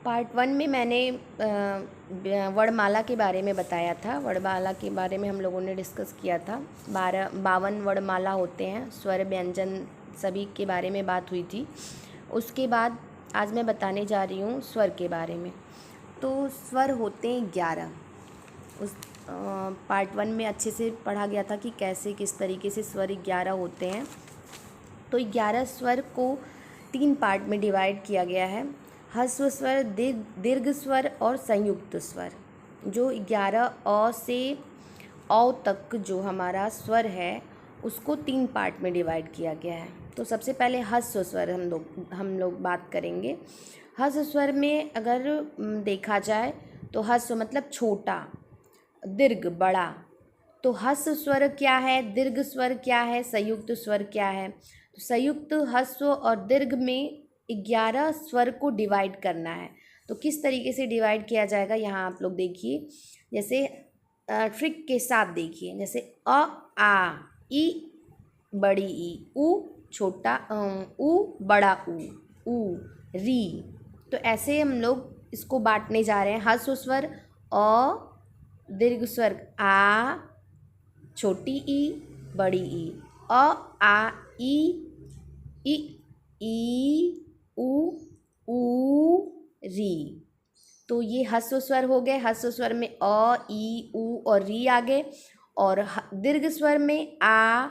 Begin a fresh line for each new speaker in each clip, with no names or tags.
Part 1 में मैंने वर्णमाला के बारे में बताया था। वर्णमाला के बारे में हम लोगों ने डिस्कस किया था। 52 वर्णमाला होते हैं, स्वर व्यंजन सभी के बारे में बात हुई थी। उसके बाद आज मैं बताने जा रही हूँ स्वर के बारे में। तो स्वर होते हैं 11। उस पार्ट 1 में अच्छे से पढ़ा गया था कि कैसे किस तरीके से स्वर 11 होते हैं। तो 11 स्वर को 3 पार्ट में डिवाइड किया गया है। ह्रस्व स्वर, दीर्घ स्वर और संयुक्त स्वर। जो 11 अ से औ तक जो हमारा स्वर है उसको 3 पार्ट में डिवाइड किया गया है। तो सबसे पहले ह्रस्व स्वर हम लोग बात करेंगे। ह्रस्व स्वर में अगर देखा जाए तो ह्रस्व मतलब छोटा, दीर्घ बड़ा। तो ह्रस्व स्वर क्या है, दीर्घ स्वर क्या है, संयुक्त स्वर क्या है। तो संयुक्त, ह्रस्व और दीर्घ में 11 स्वर को डिवाइड करना है। तो किस तरीके से डिवाइड किया जाएगा यहाँ आप लोग देखिए। जैसे ट्रिक के साथ देखिए, जैसे अ आ, ई बड़ी ई, उ छोटा उ बड़ा उ री। तो ऐसे हम लोग इसको बांटने जा रहे हैं। ह्रस्व स्वर अ, दीर्घ स्वर आ, छोटी ई बड़ी ई, अ आ ई उ री। तो ये ह्रस्व स्वर हो गए। ह्रस्व स्वर में अ, ई, उ और री आ गए। और दीर्घ स्वर में आ,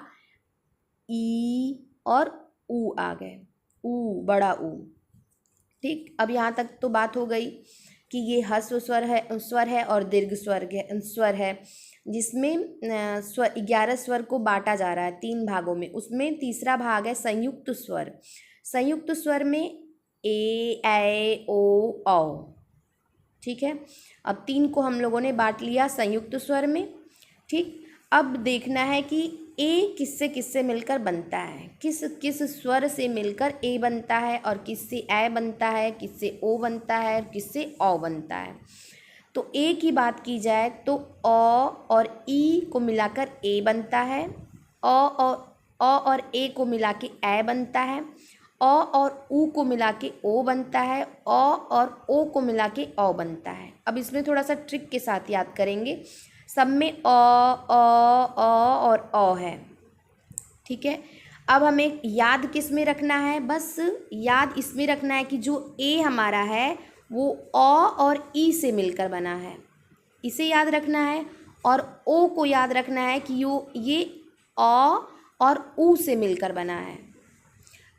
ई और उ आ गए, उ बड़ा उ। ठीक, अब यहाँ तक तो बात हो गई कि ये ह्रस्व स्वर है और दीर्घ स्वर है, जिसमें 11 स्वर को बांटा जा रहा है 3 भागों में। उसमें तीसरा भाग है संयुक्त स्वर। संयुक्त स्वर में ए, ऐ, ओ, औ। ठीक है, अब 3 को हम लोगों ने बांट लिया संयुक्त स्वर में। ठीक, अब देखना है कि ए किससे किससे मिलकर बनता है, किस किस स्वर से मिलकर ए बनता है और किससे ए बनता है, किससे ओ बनता है, किससे औ बनता है। तो ए की बात की जाए तो अ और ई को मिलाकर ए बनता है, अ और ए को मिला के ए बनता है, अ और उ को मिला के ओ बनता है, अ और ओ को मिला के औ बनता है। अब इसमें थोड़ा सा ट्रिक के साथ याद करेंगे। सब में अ और अ है। ठीक है, अब हमें याद किस में रखना है, बस याद इसमें रखना है कि जो ए हमारा है वो अ और ई से मिलकर बना है, इसे याद रखना है। और ओ को याद रखना है कि ये अ और उ से मिलकर बना है।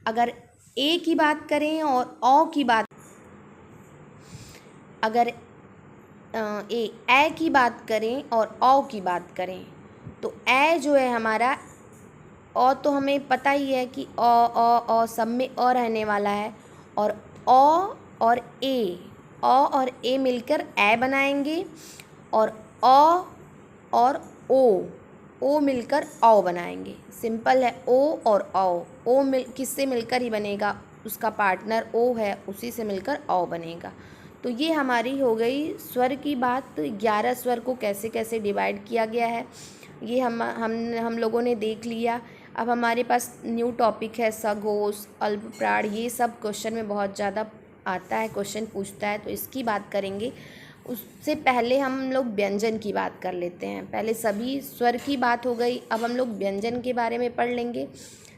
अगर ए की बात करें और औ की बात, अगर ए की बात करें और औ की बात करें तो ए जो है हमारा, औ तो हमें पता ही है कि अ सब में अ रहने वाला है। और अ और ए मिलकर ए बनाएंगे। और अ और ओ मिलकर औ बनाएंगे। सिंपल है, ओ और औ। ओ किससे मिलकर ही बनेगा, उसका पार्टनर ओ है, उसी से मिलकर औ बनेगा। तो ये हमारी हो गई स्वर की बात। 11 स्वर को कैसे कैसे डिवाइड किया गया है ये हम लोगों ने देख लिया। अब हमारे पास न्यू टॉपिक है सघोष, अल्पप्राण। ये सब क्वेश्चन में बहुत ज़्यादा आता है, क्वेश्चन पूछता है, तो इसकी बात करेंगे। उससे पहले हम लोग व्यंजन की बात कर लेते हैं। पहले सभी स्वर की बात हो गई, अब हम लोग व्यंजन के बारे में पढ़ लेंगे।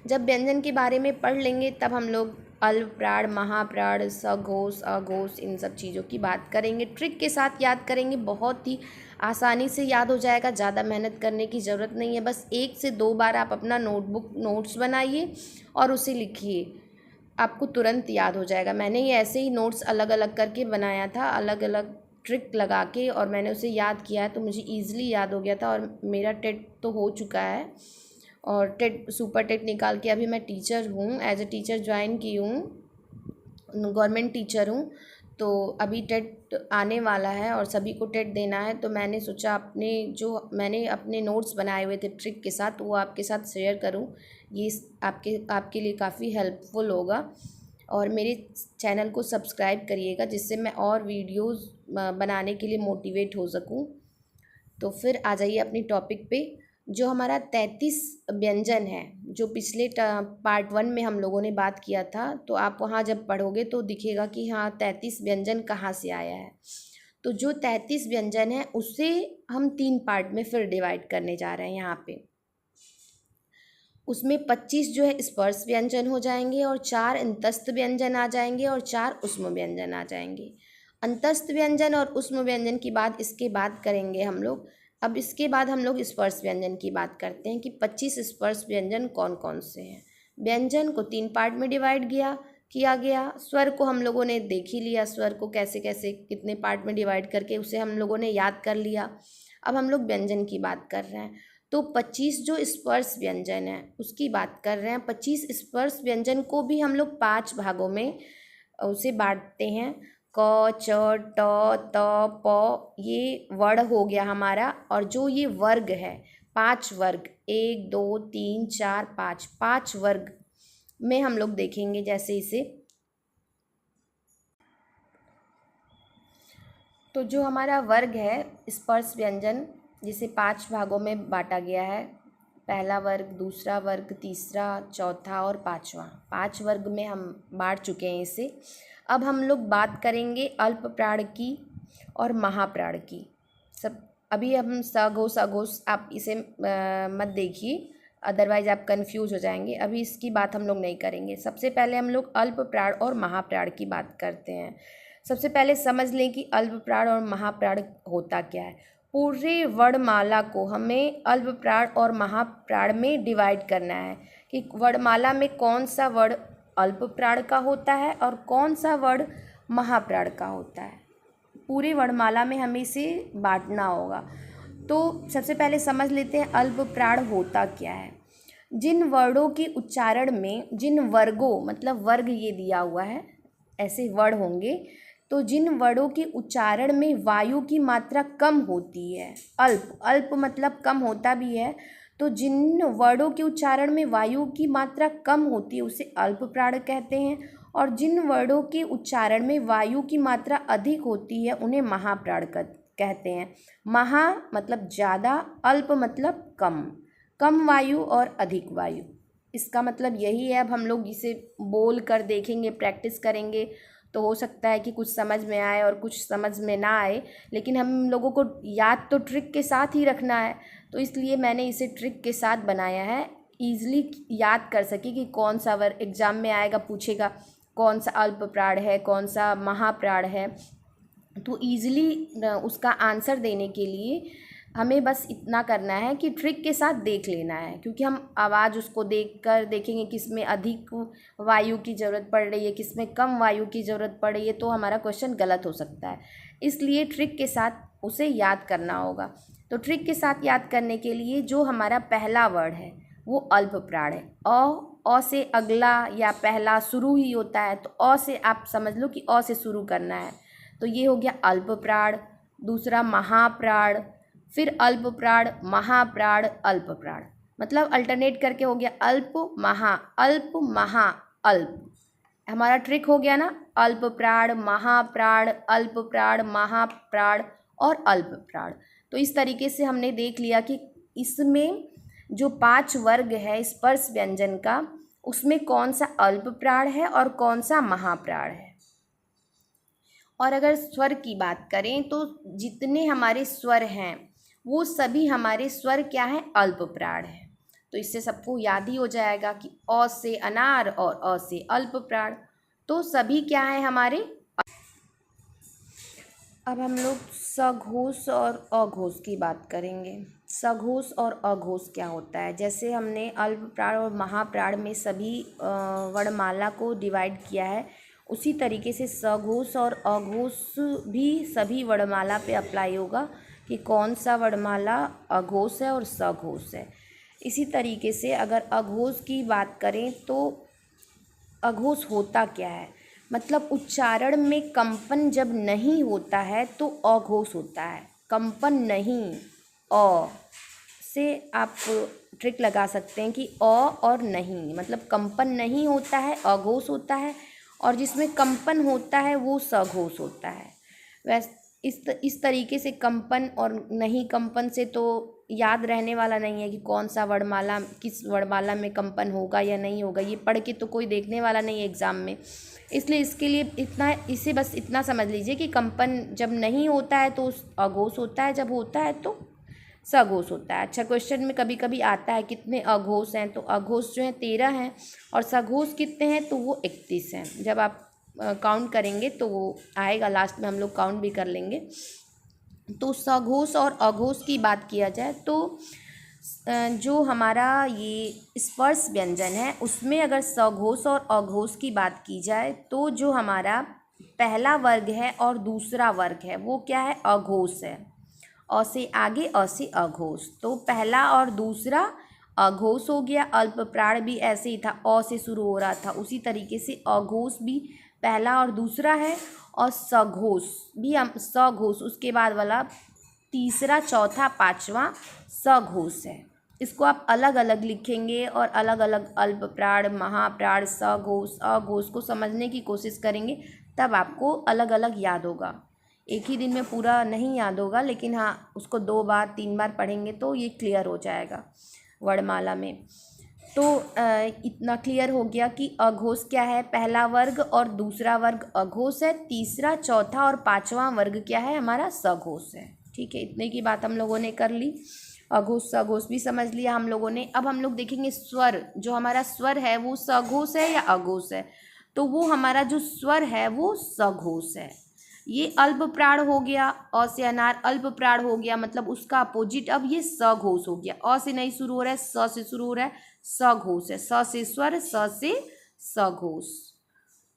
जब व्यंजन के बारे में पढ़ लेंगे तब हम लोग अल्पप्राण, महाप्राण, सघोष, अघोष, इन सब चीज़ों की बात करेंगे। ट्रिक के साथ याद करेंगे, बहुत ही आसानी से याद हो जाएगा। ज़्यादा मेहनत करने की ज़रूरत नहीं है। बस 1 से 2 बार आप अपना नोट्स बनाइए और उसे लिखिए, आपको तुरंत याद हो जाएगा। मैंने ये ऐसे ही नोट्स अलग अलग करके बनाया था, अलग अलग ट्रिक लगा के, और मैंने उसे याद किया है तो मुझे ईज़िली याद हो गया था। और मेरा टेट तो हो चुका है और टेट, सुपर टेट निकाल के अभी मैं टीचर हूँ, एज ए टीचर ज्वाइन की हूँ, गवर्नमेंट टीचर हूँ। तो अभी टेट आने वाला है और सभी को टेट देना है। तो मैंने सोचा मैंने अपने नोट्स बनाए हुए थे ट्रिक के साथ, वो आपके साथ शेयर करूँ। ये आपके लिए काफ़ी हेल्पफुल होगा। और मेरे चैनल को सब्सक्राइब करिएगा, जिससे मैं और वीडियोस बनाने के लिए मोटिवेट हो सकूँ। तो फिर आ जाइए अपनी टॉपिक पे। जो हमारा 33 व्यंजन है, जो पिछले पार्ट 1 में हम लोगों ने बात किया था, तो आप वहाँ जब पढ़ोगे तो दिखेगा कि हाँ 33 व्यंजन कहाँ से आया है। तो जो 33 व्यंजन है उसे हम 3 पार्ट में फिर डिवाइड करने जा रहे हैं यहाँ पे। उसमें 25 जो है स्पर्श व्यंजन हो जाएंगे और 4 अंतस्थ व्यंजन आ जाएंगे और 4 ऊष्म व्यंजन आ जाएंगे। अंतस्थ व्यंजन और ऊष्म व्यंजन की बात इसके बाद करेंगे हम लोग। अब इसके बाद हम लोग स्पर्श व्यंजन की बात करते हैं कि 25 स्पर्श व्यंजन कौन कौन से हैं। व्यंजन को 3 पार्ट में डिवाइड किया गया। स्वर को हम लोगों ने देख ही लिया, स्वर को कैसे कैसे कितने पार्ट में डिवाइड करके उसे हम लोगों ने याद कर लिया। अब हम लोग व्यंजन की बात कर रहे हैं, तो 25 जो स्पर्श व्यंजन है उसकी बात कर रहे हैं। 25 स्पर्श व्यंजन को भी हम लोग 5 भागों में उसे बांटते हैं। क, च, ट, त, प, ये वर्ण हो गया हमारा। और जो ये वर्ग है, 5 वर्ग, 1 2 3 4 5, 5 वर्ग में हम लोग देखेंगे जैसे इसे। तो जो हमारा वर्ग है स्पर्श व्यंजन, जिसे 5 भागों में बांटा गया है, पहला वर्ग, दूसरा वर्ग, तीसरा, चौथा और पांचवा, 5 वर्ग में हम बांट चुके हैं इसे। अब हम लोग बात करेंगे अल्प प्राण की और महाप्राण की। सब अभी हम सघोष अघोष आप इसे मत देखिए, अदरवाइज आप कंफ्यूज हो जाएंगे। अभी इसकी बात हम लोग नहीं करेंगे। सबसे पहले हम लोग अल्प प्राण और महाप्राण की बात करते हैं। सबसे पहले समझ लें कि अल्प प्राण और महाप्राण होता क्या है। पूरे वर्णमाला को हमें अल्प प्राण और महाप्राण में डिवाइड करना है कि वर्णमाला में कौन सा वर्ण अल्प प्राण का होता है और कौन सा वर्ण महाप्राण का होता है। पूरे वर्णमाला में हमें इसे बांटना होगा। तो सबसे पहले समझ लेते हैं अल्प प्राण होता क्या है। जिन वर्णों के उच्चारण में, जिन वर्गों, मतलब वर्ग ये दिया हुआ है, ऐसे वर्ण होंगे, तो जिन वर्णों के उच्चारण में वायु की मात्रा कम होती है, अल्प, अल्प मतलब कम होता भी है, तो जिन वर्णों के उच्चारण में वायु की मात्रा कम होती है उसे अल्प प्राण कहते हैं। और जिन वर्णों के उच्चारण में वायु की मात्रा अधिक होती है उन्हें महाप्राण कहते हैं। महा मतलब ज़्यादा, अल्प मतलब कम, कम वायु और अधिक वायु, इसका मतलब यही है। अब हम लोग इसे बोल कर देखेंगे, प्रैक्टिस करेंगे, तो हो सकता है कि कुछ समझ में आए और कुछ समझ में ना आए, लेकिन हम लोगों को याद तो ट्रिक के साथ ही रखना है, तो इसलिए मैंने इसे ट्रिक के साथ बनाया है, ईज़िली याद कर सके कि कौन सा वर्ग एग्ज़ाम में आएगा, पूछेगा कौन सा अल्प प्राण है, कौन सा महाप्राण है, तो ईज़िली उसका आंसर देने के लिए हमें बस इतना करना है कि ट्रिक के साथ देख लेना है। क्योंकि हम आवाज़ उसको देखकर देखेंगे किस में अधिक वायु की ज़रूरत पड़ रही है, किस में कम वायु की ज़रूरत पड़ रही है, तो हमारा क्वेश्चन गलत हो सकता है। इसलिए ट्रिक के साथ उसे याद करना होगा। तो ट्रिक के साथ याद करने के लिए जो हमारा पहला वर्ड है वो अल्प प्राण है। अ से अगला या पहला शुरू ही होता है, तो अ से आप समझ लो कि अ से शुरू करना है, तो ये हो गया अल्प प्राण। दूसरा महाप्राण, फिर अल्प प्राण, महाप्राण, अल्प प्राण, मतलब अल्टरनेट करके हो गया अल्प महा, अल्प महा, अल्प। हमारा ट्रिक हो गया ना, अल्प प्राण, महाप्राण, अल्प प्राण, महाप्राण और अल्प प्राण। तो इस तरीके से हमने देख लिया कि इसमें जो 5 वर्ग है स्पर्श व्यंजन का, उसमें कौन सा अल्प प्राण है और कौन सा महाप्राण है। और अगर स्वर की बात करें तो जितने हमारे स्वर हैं वो सभी हमारे स्वर क्या हैं, अल्प प्राण है। तो इससे सबको याद ही हो जाएगा कि अ से अनार और अ से अल्प प्राण, तो सभी क्या है हमारे। अब हम लोग सघोष और अघोष की बात करेंगे। सघोष और अघोष क्या होता है। जैसे हमने अल्प प्राण और महाप्राण में सभी वर्णमाला को डिवाइड किया है, उसी तरीके से सघोष और अघोष भी सभी वर्णमाला पे अप्लाई होगा कि कौन सा वर्णमाला अघोष है और सघोष है। इसी तरीके से अगर अघोष की बात करें तो अघोष होता क्या है, मतलब उच्चारण में कंपन जब नहीं होता है तो अघोष होता है। कंपन नहीं, अ से आप ट्रिक लगा सकते हैं कि अ और नहीं, मतलब कंपन नहीं होता है अघोष होता है, और जिसमें कंपन होता है वो सघोष होता है। वैसे इस तरीके से कंपन और नहीं कंपन से तो याद रहने वाला नहीं है कि कौन सा वर्णमाला किस वर्णमाला में कंपन होगा या नहीं होगा, ये पढ़ के तो कोई देखने वाला नहीं है एग्ज़ाम में। इसलिए इसके लिए इतना, इसे बस इतना समझ लीजिए कि कंपन जब नहीं होता है तो अघोष होता है, जब होता है तो सघोष होता है। अच्छा, क्वेश्चन में कभी कभी आता है कितने अघोष हैं, तो अघोष जो है 13 हैं और सघोष कितने हैं, तो वो 31 हैं। जब आप काउंट करेंगे तो वो आएगा, लास्ट में हम लोग काउंट भी कर लेंगे। तो सघोष और अघोष की बात किया जाए तो जो हमारा ये स्पर्श व्यंजन है उसमें अगर सघोष और अघोष की बात की जाए तो जो हमारा पहला वर्ग है और दूसरा वर्ग है वो क्या है, अघोष है। अ से आगे अ से अघोष, तो पहला और दूसरा अघोष हो गया। अल्प प्राण भी ऐसे ही था, अ से शुरू हो रहा था, उसी तरीके से अघोष भी पहला और दूसरा है। और सघोष भी हम सघोष उसके बाद वाला तीसरा चौथा पांचवा सघोष है। इसको आप अलग अलग लिखेंगे और अलग अलग अल्प प्राण, महाप्राण, सघोष, अघोष को समझने की कोशिश करेंगे, तब आपको अलग अलग याद होगा। एक ही दिन में पूरा नहीं याद होगा, लेकिन हाँ उसको 2 बार 3 बार पढ़ेंगे तो ये क्लियर हो जाएगा वर्णमाला में। तो इतना क्लियर हो गया कि अघोष क्या है, पहला वर्ग और दूसरा वर्ग अघोष है, तीसरा चौथा और पांचवा वर्ग क्या है, हमारा सघोष है। ठीक है, इतने की बात हम लोगों ने कर ली। अघोष सघोष भी समझ लिया हम लोगों ने। अब हम लोग देखेंगे स्वर, जो हमारा स्वर है वो सघोष है या अघोष है, तो वो हमारा जो स्वर है वो सघोष है। ये अल्प प्राण हो गया, अ से अनार अल्प प्राण हो गया, मतलब उसका अपोजिट अब ये सघोष हो गया। अ से नहीं शुरू हो रहा है, स से शुरू हो रहा है, सघोष है। स से स्वर, स से सघोष,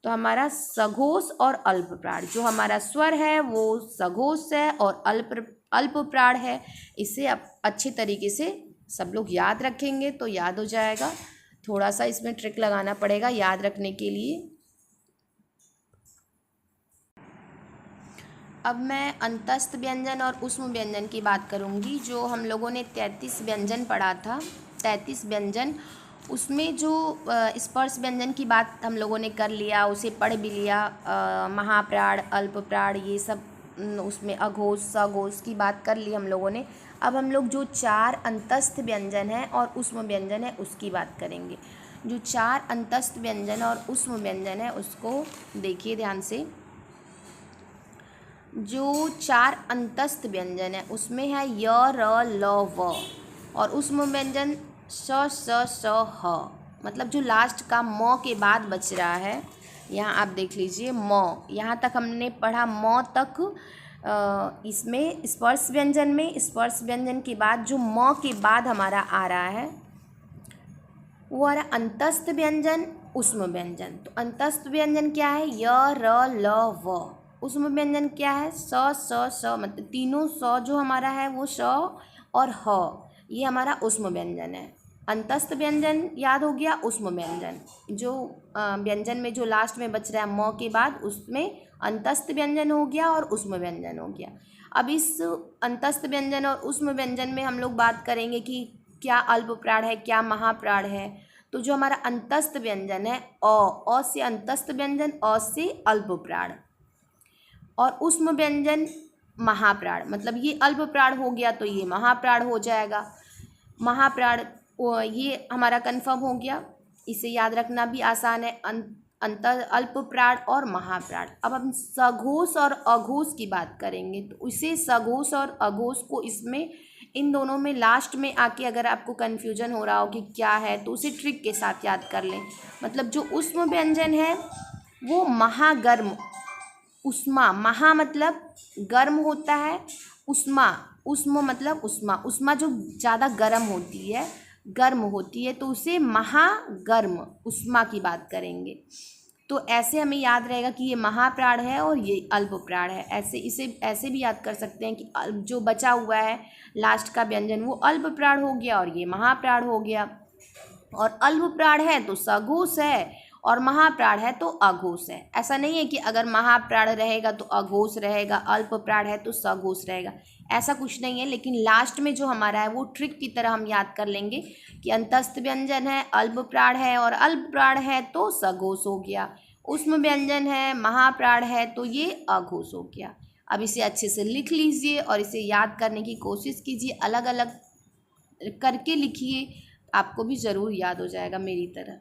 तो हमारा सघोष और अल्प प्राण, जो हमारा स्वर है वो सघोष है और अल्प प्राण है। इसे अब अच्छे तरीके से सब लोग याद रखेंगे तो याद हो जाएगा। थोड़ा सा इसमें ट्रिक लगाना पड़ेगा याद रखने के लिए। अब मैं अंतस्थ व्यंजन और उष्म व्यंजन की बात करूंगी। जो हम लोगों ने 33 व्यंजन पढ़ा था, 33 व्यंजन, उसमें जो स्पर्श व्यंजन की बात हम लोगों ने कर लिया, उसे पढ़ भी लिया। महाप्राण, अल्प प्राण, ये सब उसमें अघोष सघोष की बात कर ली हम लोगों ने। अब हम लोग जो 4 अंतस्थ व्यंजन है और उष्म व्यंजन है उसकी बात करेंगे। जो 4 अंतस्थ व्यंजन और उष्म व्यंजन है उसको देखिए ध्यान से। जो 4 अंतस्थ व्यंजन है उसमें है य, र, ल, व, और उष्म व्यंजन स, स, ह, मतलब जो लास्ट का म के बाद बच रहा है। यहाँ आप देख लीजिए म, यहाँ तक हमने पढ़ा म तक। इसमें स्पर्श व्यंजन में, स्पर्श व्यंजन के बाद जो म के बाद हमारा आ रहा है वो आ रहा अंतस्थ व्यंजन, उष्म व्यंजन। तो अंतस्थ व्यंजन क्या है, य, र, ल, व। उष्म व्यंजन क्या है, स, स, मतलब तीनों स जो हमारा है वो स और ह, ये हमारा उष्म व्यंजन है। अंतस्थ व्यंजन याद हो गया, उष्म व्यंजन जो व्यंजन में जो लास्ट में बच रहा है म के बाद, उसमें अंतस्थ व्यंजन हो गया और उष्म व्यंजन हो गया। अब इस अंतस्थ व्यंजन और उष्म व्यंजन में हम लोग बात करेंगे कि क्या अल्प प्राण है, क्या महाप्राण है। तो जो हमारा अंतस्थ व्यंजन है अ से अंतस्थ व्यंजन, अ से अल्प प्राण, और उष्म व्यंजन महाप्राण, मतलब ये अल्प प्राण हो गया तो ये महाप्राण हो जाएगा। महाप्राण ये हमारा कंफर्म हो गया, इसे याद रखना भी आसान है, अल्प प्राण और महाप्राण। अब हम सघोष और अघोष की बात करेंगे, तो इसे सघोष और अघोष को इसमें इन दोनों में लास्ट में आके अगर आपको कन्फ्यूजन हो रहा हो कि क्या है, तो उसे ट्रिक के साथ याद कर लें। मतलब जो उष्म व्यंजन है वो महागर्म, उष्मा, महा मतलब गर्म होता है, उष्मा, उष्म मतलब उष्मा, उष्मा जो ज़्यादा गर्म होती है, गर्म होती है, तो उसे महागर्म उष्मा की बात करेंगे। तो ऐसे हमें याद रहेगा कि ये महाप्राण है और ये अल्प प्राण है। ऐसे इसे ऐसे भी याद कर सकते हैं कि जो बचा हुआ है लास्ट का व्यंजन वो अल्प प्राण हो गया और ये महाप्राण हो गया। और अल्प प्राण है तो सघोष है और महाप्राण है तो अघोष है। ऐसा नहीं है कि अगर महाप्राण रहेगा तो अघोष रहेगा, अल्प प्राण है तो सघोष रहेगा, ऐसा कुछ नहीं है। लेकिन लास्ट में जो हमारा है वो ट्रिक की तरह हम याद कर लेंगे कि अंतस्थ व्यंजन है, अल्प प्राण है और अल्प प्राण है तो सघोष हो गया, उष्म व्यंजन है, महाप्राण है तो ये अघोष हो गया। अब इसे अच्छे से लिख लीजिए और इसे याद करने की कोशिश कीजिए। अलग अलग करके लिखिए, आपको भी ज़रूर याद हो जाएगा मेरी तरह।